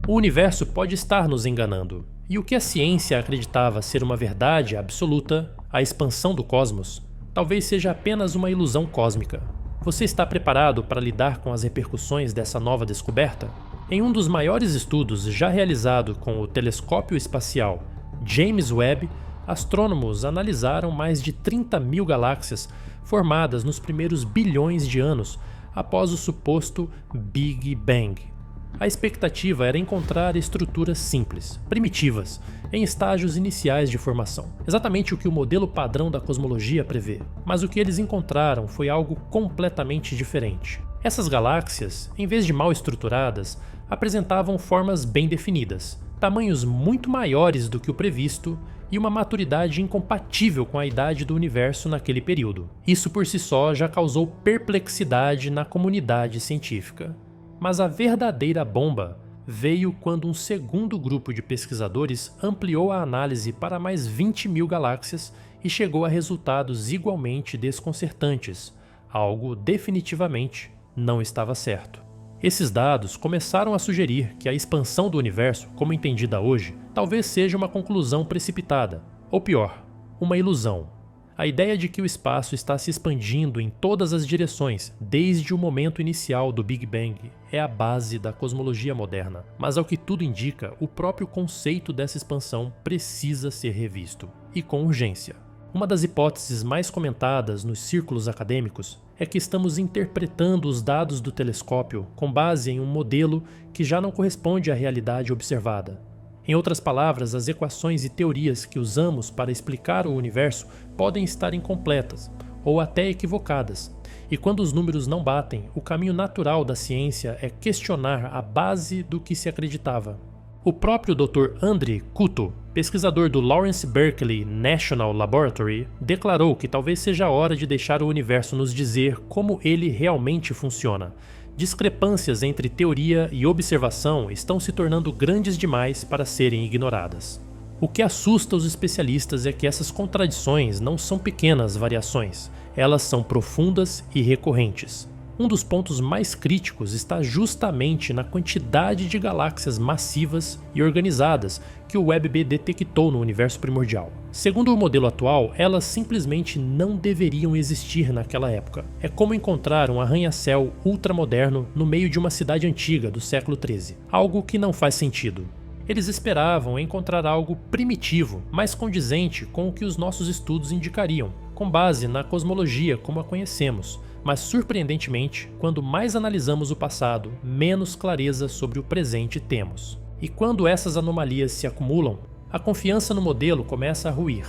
O universo pode estar nos enganando, e o que a ciência acreditava ser uma verdade absoluta, a expansão do cosmos, talvez seja apenas uma ilusão cósmica. Você está preparado para lidar com as repercussões dessa nova descoberta? Em um dos maiores estudos já realizado com o telescópio espacial James Webb, astrônomos analisaram mais de 30 mil galáxias formadas nos primeiros bilhões de anos após o suposto Big Bang. A expectativa era encontrar estruturas simples, primitivas, em estágios iniciais de formação. Exatamente o que o modelo padrão da cosmologia prevê. Mas o que eles encontraram foi algo completamente diferente. Essas galáxias, em vez de mal estruturadas, apresentavam formas bem definidas, tamanhos muito maiores do que o previsto e uma maturidade incompatível com a idade do universo naquele período. Isso por si só já causou perplexidade na comunidade científica. Mas a verdadeira bomba veio quando um segundo grupo de pesquisadores ampliou a análise para mais 20 mil galáxias e chegou a resultados igualmente desconcertantes. Algo definitivamente não estava certo. Esses dados começaram a sugerir que a expansão do universo, como entendida hoje, talvez seja uma conclusão precipitada, ou pior, uma ilusão. A ideia de que o espaço está se expandindo em todas as direções desde o momento inicial do Big Bang é a base da cosmologia moderna, mas ao que tudo indica, o próprio conceito dessa expansão precisa ser revisto, e com urgência. Uma das hipóteses mais comentadas nos círculos acadêmicos é que estamos interpretando os dados do telescópio com base em um modelo que já não corresponde à realidade observada. Em outras palavras, as equações e teorias que usamos para explicar o universo podem estar incompletas ou até equivocadas, e quando os números não batem, o caminho natural da ciência é questionar a base do que se acreditava. O próprio Dr. Andrei Kuto, pesquisador do Lawrence Berkeley National Laboratory, declarou que talvez seja a hora de deixar o universo nos dizer como ele realmente funciona. Discrepâncias entre teoria e observação estão se tornando grandes demais para serem ignoradas. O que assusta os especialistas é que essas contradições não são pequenas variações, elas são profundas e recorrentes. Um dos pontos mais críticos está justamente na quantidade de galáxias massivas e organizadas que o WEB-B detectou no universo primordial. Segundo o modelo atual, elas simplesmente não deveriam existir naquela época. É como encontrar um arranha-céu ultramoderno no meio de uma cidade antiga do século XIII, algo que não faz sentido. Eles esperavam encontrar algo primitivo, mas condizente com o que os nossos estudos indicariam, com base na cosmologia como a conhecemos. Mas surpreendentemente, quando mais analisamos o passado, menos clareza sobre o presente temos. E quando essas anomalias se acumulam, a confiança no modelo começa a ruir.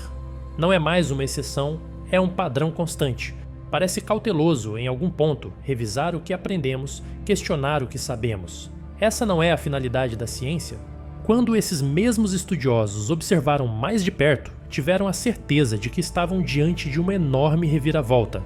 Não é mais uma exceção, é um padrão constante. Parece cauteloso, em algum ponto, revisar o que aprendemos, questionar o que sabemos. Essa não é a finalidade da ciência? Quando esses mesmos estudiosos observaram mais de perto, tiveram a certeza de que estavam diante de uma enorme reviravolta.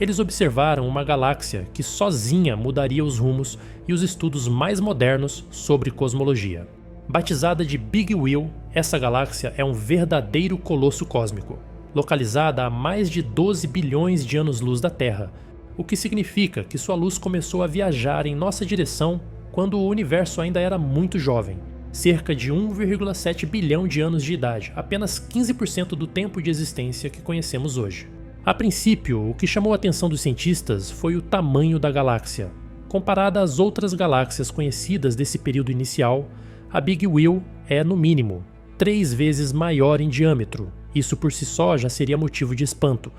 Eles observaram uma galáxia que sozinha mudaria os rumos e os estudos mais modernos sobre cosmologia. Batizada de Big Wheel, essa galáxia é um verdadeiro colosso cósmico, localizada a mais de 12 bilhões de anos-luz da Terra, o que significa que sua luz começou a viajar em nossa direção quando o universo ainda era muito jovem, cerca de 1,7 bilhão de anos de idade, apenas 15% do tempo de existência que conhecemos hoje. A princípio, o que chamou a atenção dos cientistas foi o tamanho da galáxia. Comparada às outras galáxias conhecidas desse período inicial, a Big Wheel é, no mínimo, 3 vezes maior em diâmetro. Isso por si só já seria motivo de espanto,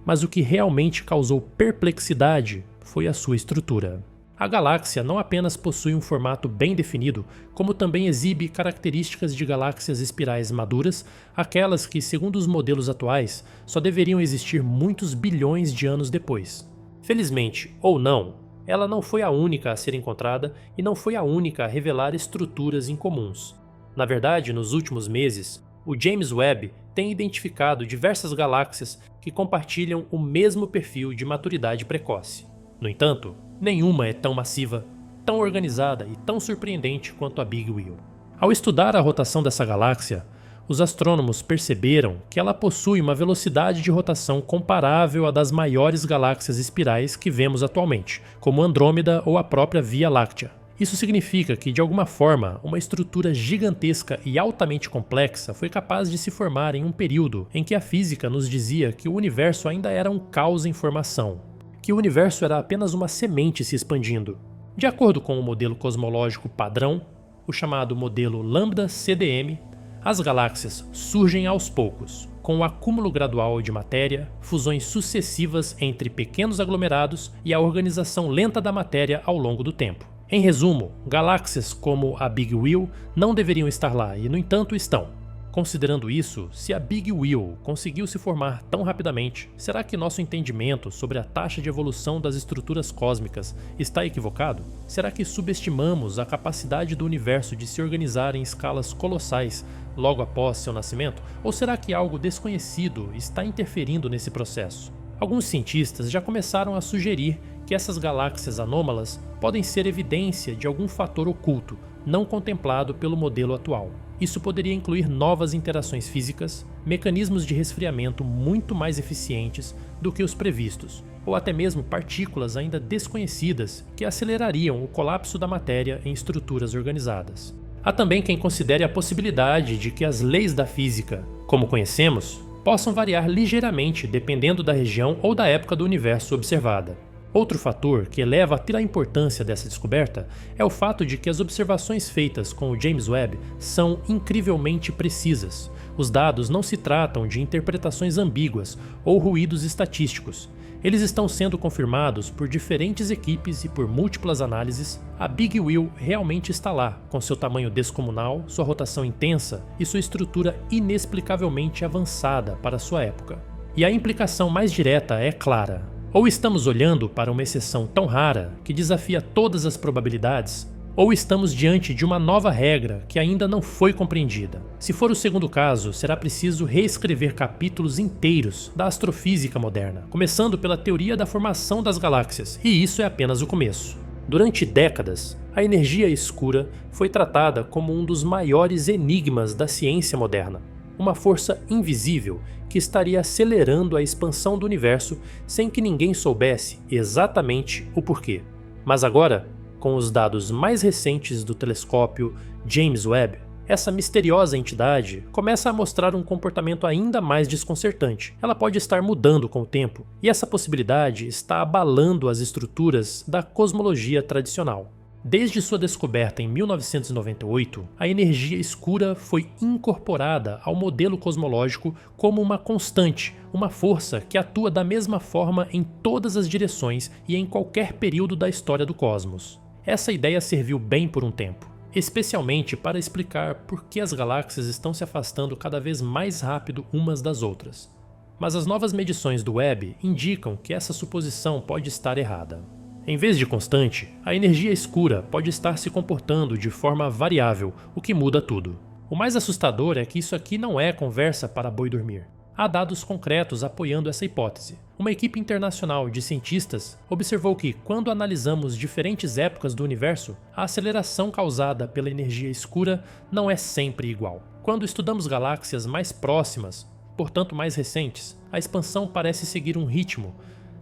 mas o que realmente causou perplexidade foi a sua estrutura. A galáxia não apenas possui um formato bem definido, como também exibe características de galáxias espirais maduras, aquelas que, segundo os modelos atuais, só deveriam existir muitos bilhões de anos depois. Felizmente, ou não, ela não foi a única a ser encontrada e não foi a única a revelar estruturas incomuns. Na verdade, nos últimos meses, o James Webb tem identificado diversas galáxias que compartilham o mesmo perfil de maturidade precoce. No entanto, nenhuma é tão massiva, tão organizada e tão surpreendente quanto a Big Wheel. Ao estudar a rotação dessa galáxia, os astrônomos perceberam que ela possui uma velocidade de rotação comparável à das maiores galáxias espirais que vemos atualmente, como Andrômeda ou a própria Via Láctea. Isso significa que, de alguma forma, uma estrutura gigantesca e altamente complexa foi capaz de se formar em um período em que a física nos dizia que o universo ainda era um caos em formação, que o universo era apenas uma semente se expandindo. De acordo com o modelo cosmológico padrão, o chamado modelo Lambda-CDM, as galáxias surgem aos poucos, com o acúmulo gradual de matéria, fusões sucessivas entre pequenos aglomerados e a organização lenta da matéria ao longo do tempo. Em resumo, galáxias como a Big Wheel não deveriam estar lá e, no entanto, estão. Considerando isso, se a Big Wheel conseguiu se formar tão rapidamente, será que nosso entendimento sobre a taxa de evolução das estruturas cósmicas está equivocado? Será que subestimamos a capacidade do universo de se organizar em escalas colossais logo após seu nascimento? Ou será que algo desconhecido está interferindo nesse processo? Alguns cientistas já começaram a sugerir que essas galáxias anômalas podem ser evidência de algum fator oculto, não contemplado pelo modelo atual. Isso poderia incluir novas interações físicas, mecanismos de resfriamento muito mais eficientes do que os previstos, ou até mesmo partículas ainda desconhecidas que acelerariam o colapso da matéria em estruturas organizadas. Há também quem considere a possibilidade de que as leis da física, como conhecemos, possam variar ligeiramente dependendo da região ou da época do universo observada. Outro fator que eleva a importância dessa descoberta é o fato de que as observações feitas com o James Webb são incrivelmente precisas. Os dados não se tratam de interpretações ambíguas ou ruídos estatísticos. Eles estão sendo confirmados por diferentes equipes e por múltiplas análises. A Big Wheel realmente está lá, com seu tamanho descomunal, sua rotação intensa e sua estrutura inexplicavelmente avançada para sua época. E a implicação mais direta é clara. Ou estamos olhando para uma exceção tão rara que desafia todas as probabilidades, ou estamos diante de uma nova regra que ainda não foi compreendida. Se for o segundo caso, será preciso reescrever capítulos inteiros da astrofísica moderna, começando pela teoria da formação das galáxias, e isso é apenas o começo. Durante décadas, a energia escura foi tratada como um dos maiores enigmas da ciência moderna. Uma força invisível que estaria acelerando a expansão do universo sem que ninguém soubesse exatamente o porquê. Mas agora, com os dados mais recentes do telescópio James Webb, essa misteriosa entidade começa a mostrar um comportamento ainda mais desconcertante. Ela pode estar mudando com o tempo, e essa possibilidade está abalando as estruturas da cosmologia tradicional. Desde sua descoberta em 1998, a energia escura foi incorporada ao modelo cosmológico como uma constante, uma força que atua da mesma forma em todas as direções e em qualquer período da história do cosmos. Essa ideia serviu bem por um tempo, especialmente para explicar por que as galáxias estão se afastando cada vez mais rápido umas das outras. Mas as novas medições do Webb indicam que essa suposição pode estar errada. Em vez de constante, a energia escura pode estar se comportando de forma variável, o que muda tudo. O mais assustador é que isso aqui não é conversa para boi dormir. Há dados concretos apoiando essa hipótese. Uma equipe internacional de cientistas observou que, quando analisamos diferentes épocas do universo, a aceleração causada pela energia escura não é sempre igual. Quando estudamos galáxias mais próximas, portanto mais recentes, a expansão parece seguir um ritmo,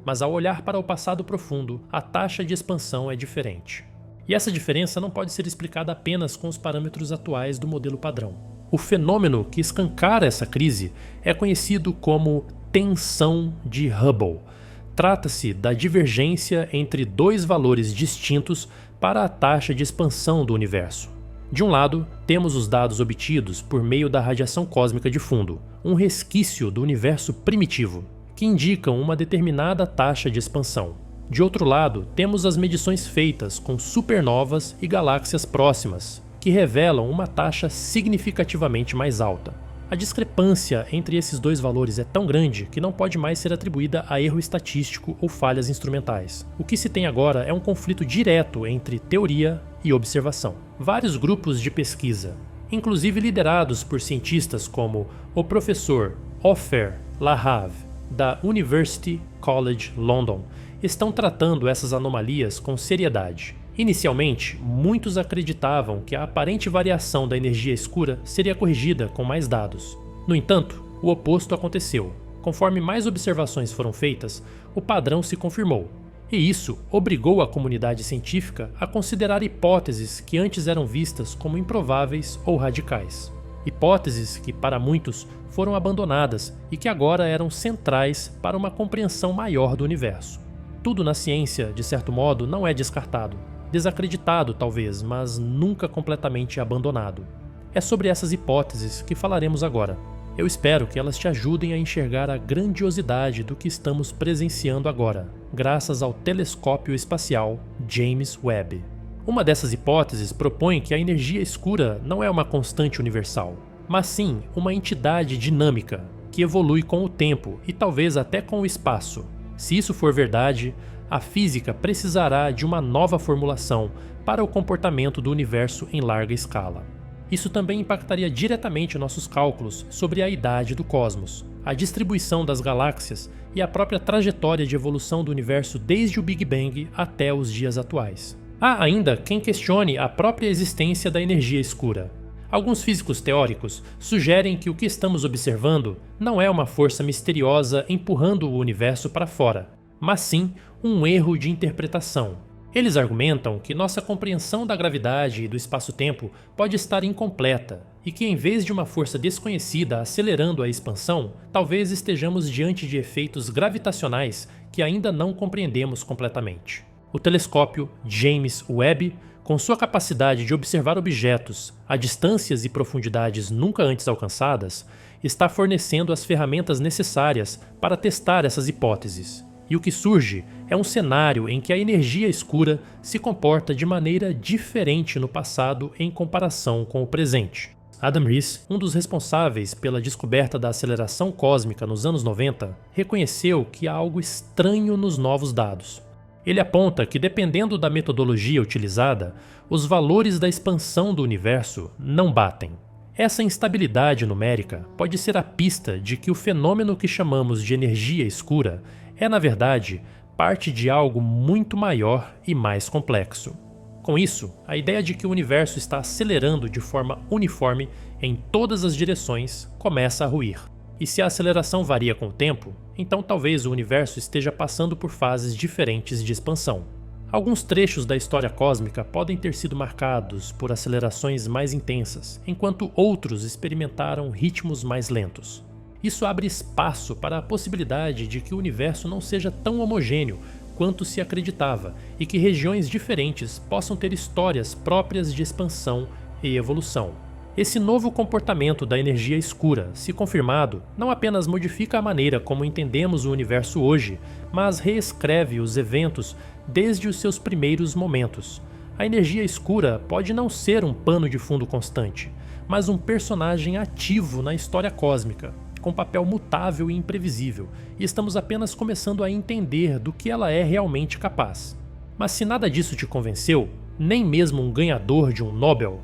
mas ao olhar para o passado profundo, a taxa de expansão é diferente. E essa diferença não pode ser explicada apenas com os parâmetros atuais do modelo padrão. O fenômeno que escancara essa crise é conhecido como tensão de Hubble. Trata-se da divergência entre dois valores distintos para a taxa de expansão do universo. De um lado, temos os dados obtidos por meio da radiação cósmica de fundo, um resquício do universo primitivo, que indicam uma determinada taxa de expansão. De outro lado, temos as medições feitas com supernovas e galáxias próximas, que revelam uma taxa significativamente mais alta. A discrepância entre esses dois valores é tão grande que não pode mais ser atribuída a erro estatístico ou falhas instrumentais. O que se tem agora é um conflito direto entre teoria e observação. Vários grupos de pesquisa, inclusive liderados por cientistas como o professor Ofer Lahav, da University College London, estão tratando essas anomalias com seriedade. Inicialmente, muitos acreditavam que a aparente variação da energia escura seria corrigida com mais dados. No entanto, o oposto aconteceu. Conforme mais observações foram feitas, o padrão se confirmou. E isso obrigou a comunidade científica a considerar hipóteses que antes eram vistas como improváveis ou radicais. Hipóteses que, para muitos, foram abandonadas e que agora eram centrais para uma compreensão maior do universo. Tudo na ciência, de certo modo, não é descartado. Desacreditado, talvez, mas nunca completamente abandonado. É sobre essas hipóteses que falaremos agora. Eu espero que elas te ajudem a enxergar a grandiosidade do que estamos presenciando agora, graças ao telescópio espacial James Webb. Uma dessas hipóteses propõe que a energia escura não é uma constante universal, mas sim uma entidade dinâmica que evolui com o tempo e talvez até com o espaço. Se isso for verdade, a física precisará de uma nova formulação para o comportamento do universo em larga escala. Isso também impactaria diretamente nossos cálculos sobre a idade do cosmos, a distribuição das galáxias e a própria trajetória de evolução do universo desde o Big Bang até os dias atuais. Há ainda quem questione a própria existência da energia escura. Alguns físicos teóricos sugerem que o que estamos observando não é uma força misteriosa empurrando o universo para fora, mas sim um erro de interpretação. Eles argumentam que nossa compreensão da gravidade e do espaço-tempo pode estar incompleta e que, em vez de uma força desconhecida acelerando a expansão, talvez estejamos diante de efeitos gravitacionais que ainda não compreendemos completamente. O telescópio James Webb, com sua capacidade de observar objetos a distâncias e profundidades nunca antes alcançadas, está fornecendo as ferramentas necessárias para testar essas hipóteses. E o que surge é um cenário em que a energia escura se comporta de maneira diferente no passado em comparação com o presente. Adam Riess, um dos responsáveis pela descoberta da aceleração cósmica nos anos 90, reconheceu que há algo estranho nos novos dados. Ele aponta que, dependendo da metodologia utilizada, os valores da expansão do universo não batem. Essa instabilidade numérica pode ser a pista de que o fenômeno que chamamos de energia escura é, na verdade, parte de algo muito maior e mais complexo. Com isso, a ideia de que o universo está acelerando de forma uniforme em todas as direções começa a ruir. E se a aceleração varia com o tempo, então talvez o universo esteja passando por fases diferentes de expansão. Alguns trechos da história cósmica podem ter sido marcados por acelerações mais intensas, enquanto outros experimentaram ritmos mais lentos. Isso abre espaço para a possibilidade de que o universo não seja tão homogêneo quanto se acreditava e que regiões diferentes possam ter histórias próprias de expansão e evolução. Esse novo comportamento da energia escura, se confirmado, não apenas modifica a maneira como entendemos o universo hoje, mas reescreve os eventos desde os seus primeiros momentos. A energia escura pode não ser um pano de fundo constante, mas um personagem ativo na história cósmica, com papel mutável e imprevisível, e estamos apenas começando a entender do que ela é realmente capaz. Mas se nada disso te convenceu, nem mesmo um ganhador de um Nobel,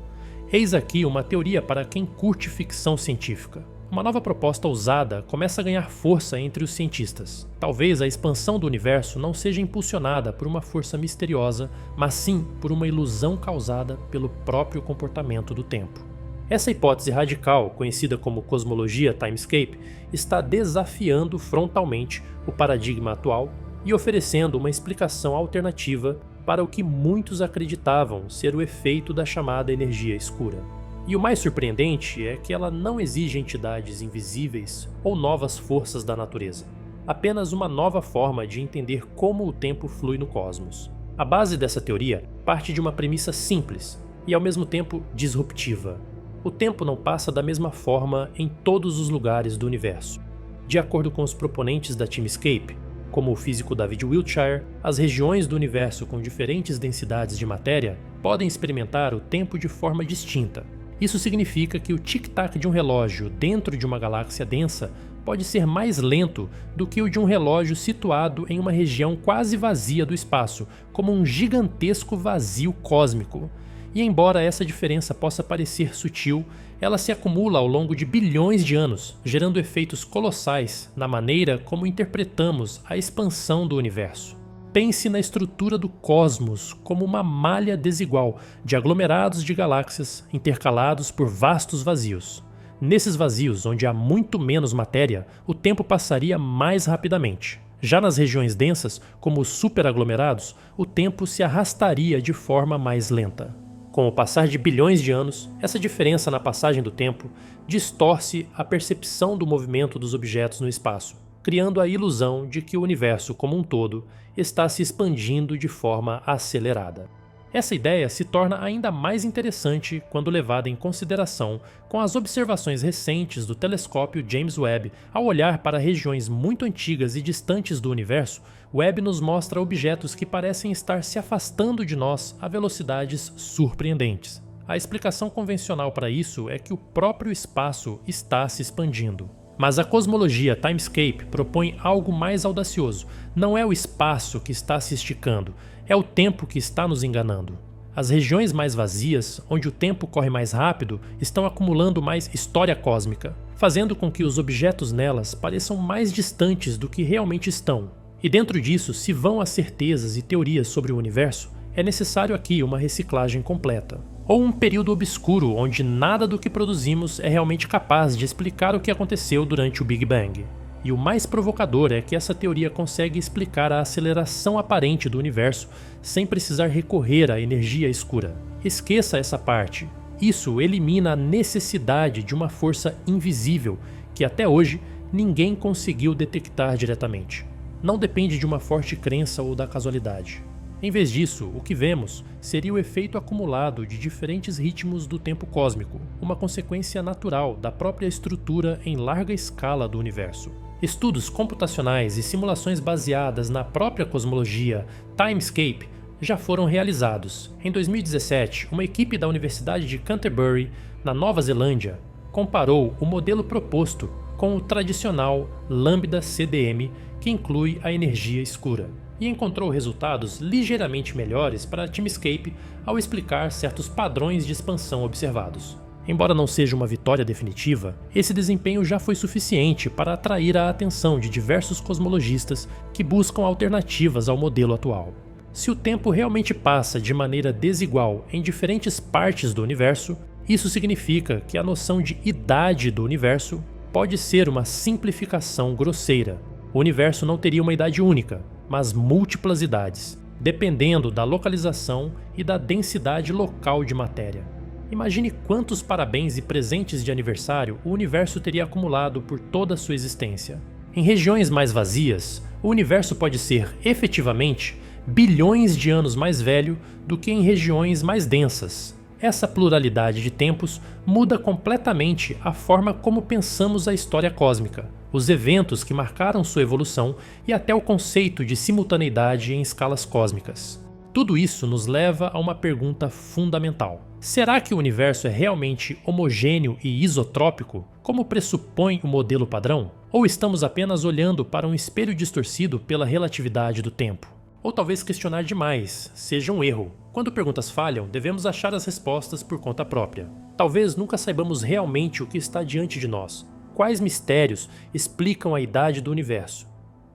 eis aqui uma teoria para quem curte ficção científica. Uma nova proposta ousada começa a ganhar força entre os cientistas. Talvez a expansão do universo não seja impulsionada por uma força misteriosa, mas sim por uma ilusão causada pelo próprio comportamento do tempo. Essa hipótese radical, conhecida como cosmologia timescape, está desafiando frontalmente o paradigma atual e oferecendo uma explicação alternativa para o que muitos acreditavam ser o efeito da chamada energia escura. E o mais surpreendente é que ela não exige entidades invisíveis ou novas forças da natureza, apenas uma nova forma de entender como o tempo flui no cosmos. A base dessa teoria parte de uma premissa simples e ao mesmo tempo disruptiva. O tempo não passa da mesma forma em todos os lugares do universo. De acordo com os proponentes da Timescape, como o físico David Wiltshire, as regiões do universo com diferentes densidades de matéria podem experimentar o tempo de forma distinta. Isso significa que o tic-tac de um relógio dentro de uma galáxia densa pode ser mais lento do que o de um relógio situado em uma região quase vazia do espaço, como um gigantesco vazio cósmico. E embora essa diferença possa parecer sutil, ela se acumula ao longo de bilhões de anos, gerando efeitos colossais na maneira como interpretamos a expansão do universo. Pense na estrutura do cosmos como uma malha desigual de aglomerados de galáxias intercalados por vastos vazios. Nesses vazios, onde há muito menos matéria, o tempo passaria mais rapidamente. Já nas regiões densas, como os superaglomerados, o tempo se arrastaria de forma mais lenta. Com o passar de bilhões de anos, essa diferença na passagem do tempo distorce a percepção do movimento dos objetos no espaço, criando a ilusão de que o universo como um todo está se expandindo de forma acelerada. Essa ideia se torna ainda mais interessante quando levada em consideração com as observações recentes do telescópio James Webb. Ao olhar para regiões muito antigas e distantes do universo, Webb nos mostra objetos que parecem estar se afastando de nós a velocidades surpreendentes. A explicação convencional para isso é que o próprio espaço está se expandindo. Mas a cosmologia Timescape propõe algo mais audacioso. Não é o espaço que está se esticando, é o tempo que está nos enganando. As regiões mais vazias, onde o tempo corre mais rápido, estão acumulando mais história cósmica, fazendo com que os objetos nelas pareçam mais distantes do que realmente estão. E dentro disso se vão as certezas e teorias sobre o universo, é necessário aqui uma reciclagem completa. Ou um período obscuro onde nada do que produzimos é realmente capaz de explicar o que aconteceu durante o Big Bang. E o mais provocador é que essa teoria consegue explicar a aceleração aparente do universo sem precisar recorrer à energia escura. Esqueça essa parte. Isso elimina a necessidade de uma força invisível que até hoje ninguém conseguiu detectar diretamente. Não depende de uma forte crença ou da casualidade. Em vez disso, o que vemos seria o efeito acumulado de diferentes ritmos do tempo cósmico, uma consequência natural da própria estrutura em larga escala do universo. Estudos computacionais e simulações baseadas na própria cosmologia Timescape já foram realizados. Em 2017, uma equipe da Universidade de Canterbury, na Nova Zelândia, comparou o modelo proposto com o tradicional Lambda-CDM, que inclui a energia escura, e encontrou resultados ligeiramente melhores para a Timescape ao explicar certos padrões de expansão observados. Embora não seja uma vitória definitiva, esse desempenho já foi suficiente para atrair a atenção de diversos cosmologistas que buscam alternativas ao modelo atual. Se o tempo realmente passa de maneira desigual em diferentes partes do universo, isso significa que a noção de idade do universo pode ser uma simplificação grosseira. O universo não teria uma idade única, mas múltiplas idades, dependendo da localização e da densidade local de matéria. Imagine quantos parabéns e presentes de aniversário o universo teria acumulado por toda a sua existência. Em regiões mais vazias, o universo pode ser, efetivamente, bilhões de anos mais velho do que em regiões mais densas. Essa pluralidade de tempos muda completamente a forma como pensamos a história cósmica, os eventos que marcaram sua evolução e até o conceito de simultaneidade em escalas cósmicas. Tudo isso nos leva a uma pergunta fundamental. Será que o universo é realmente homogêneo e isotrópico, como pressupõe o modelo padrão? Ou estamos apenas olhando para um espelho distorcido pela relatividade do tempo? Ou talvez questionar demais seja um erro. Quando perguntas falham, devemos achar as respostas por conta própria. Talvez nunca saibamos realmente o que está diante de nós. Quais mistérios explicam a idade do universo?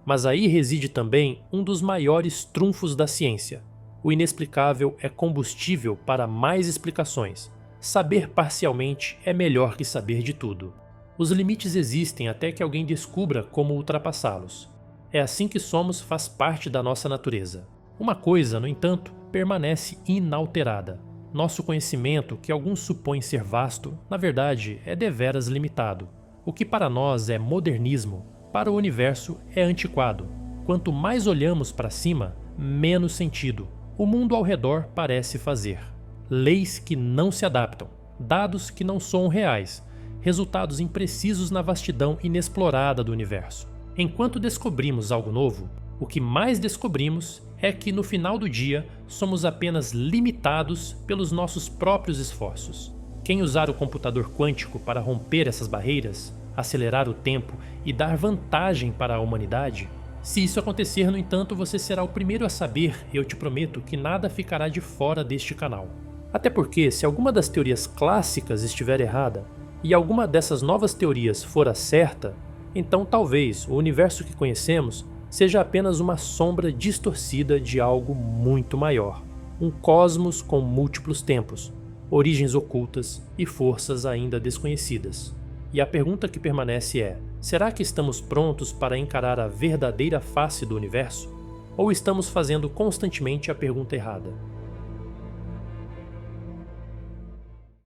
Mas aí reside também um dos maiores trunfos da ciência. O inexplicável é combustível para mais explicações. Saber parcialmente é melhor que saber de tudo. Os limites existem até que alguém descubra como ultrapassá-los. É assim que somos, faz parte da nossa natureza. Uma coisa, no entanto, permanece inalterada. Nosso conhecimento, que alguns supõem ser vasto, na verdade é deveras limitado. O que para nós é modernismo, para o universo é antiquado. Quanto mais olhamos para cima, menos sentido o mundo ao redor parece fazer. Leis que não se adaptam, dados que não soam reais, resultados imprecisos na vastidão inexplorada do universo. Enquanto descobrimos algo novo, o que mais descobrimos é que no final do dia somos apenas limitados pelos nossos próprios esforços. Quem usar o computador quântico para romper essas barreiras, acelerar o tempo e dar vantagem para a humanidade, se isso acontecer, no entanto, você será o primeiro a saber, e eu te prometo que nada ficará de fora deste canal. Até porque, se alguma das teorias clássicas estiver errada, e alguma dessas novas teorias for a certa, então talvez o universo que conhecemos seja apenas uma sombra distorcida de algo muito maior. Um cosmos com múltiplos tempos, origens ocultas e forças ainda desconhecidas. E a pergunta que permanece é: Será que estamos prontos para encarar a verdadeira face do universo? Ou estamos fazendo constantemente a pergunta errada?